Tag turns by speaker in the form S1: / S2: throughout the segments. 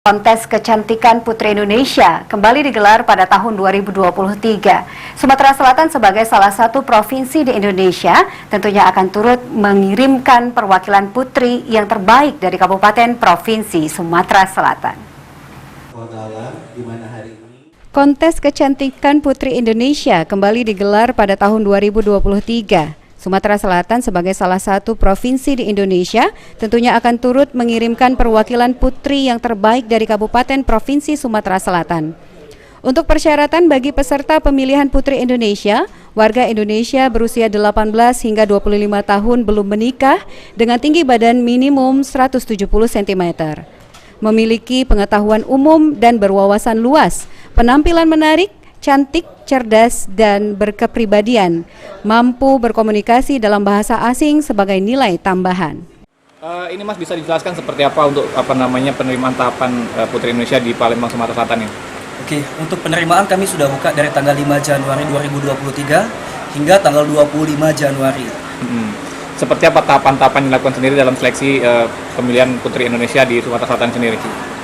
S1: Kontes kecantikan Putri Indonesia kembali digelar pada tahun 2023. Sumatera Selatan sebagai salah satu provinsi di Indonesia tentunya akan turut mengirimkan perwakilan putri yang terbaik dari Kabupaten Provinsi Sumatera Selatan. Kontes kecantikan Putri Indonesia kembali digelar pada tahun 2023. Sumatera Selatan sebagai salah satu provinsi di Indonesia tentunya akan turut mengirimkan perwakilan putri yang terbaik dari Kabupaten Provinsi Sumatera Selatan. Untuk persyaratan bagi peserta pemilihan Putri Indonesia, warga Indonesia berusia 18 hingga 25 tahun belum menikah dengan tinggi badan minimum 170 cm. Memiliki pengetahuan umum dan berwawasan luas, penampilan menarik, cantik, cerdas, dan berkepribadian, mampu berkomunikasi dalam bahasa asing sebagai nilai tambahan.
S2: Ini Mas bisa dijelaskan seperti apa untuk penerimaan tahapan Putri Indonesia di Palembang, Sumatera Selatan ini?
S3: Oke, untuk penerimaan kami sudah buka dari tanggal 5 Januari 2023 hingga tanggal 25 Januari.
S2: Seperti apa tahapan-tahapan yang dilakukan sendiri dalam seleksi pemilihan Putri Indonesia di Sumatera Selatan sendiri?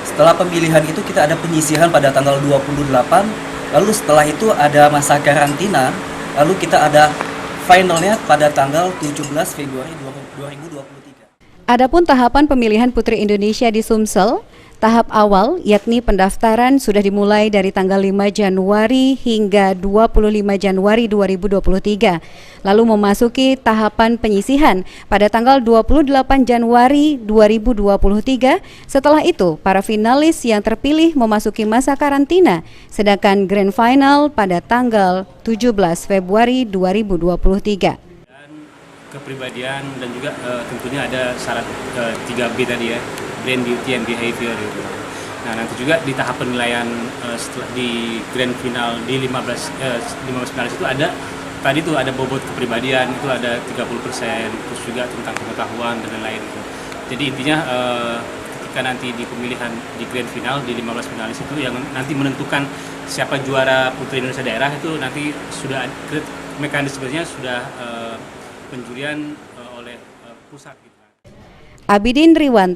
S3: Setelah pemilihan itu kita ada penyisihan pada tanggal 28. Lalu setelah itu ada masa karantina, lalu kita ada finalnya pada tanggal 17 Februari 2023.
S1: Adapun tahapan pemilihan Putri Indonesia di Sumsel, tahap awal yakni pendaftaran sudah dimulai dari tanggal 5 Januari hingga 25 Januari 2023. Lalu memasuki tahapan penyisihan pada tanggal 28 Januari 2023. Setelah itu, para finalis yang terpilih memasuki masa karantina, sedangkan grand final pada tanggal 17 Februari 2023.
S4: Kepribadian dan juga tentunya ada syarat 3B tadi ya, brand, beauty, and behavior gitu. Nah nanti juga di tahap penilaian setelah di grand final di 15 finalis itu ada tadi tuh ada bobot kepribadian itu ada 30%, terus juga tentang pengetahuan dan lain-lain gitu. Jadi intinya ketika nanti di pemilihan di grand final di 15 finalis itu yang nanti menentukan siapa juara Putri Indonesia daerah itu nanti sudah mekanismenya sudah penjurian oleh pusat.
S1: Abidin Riwanto.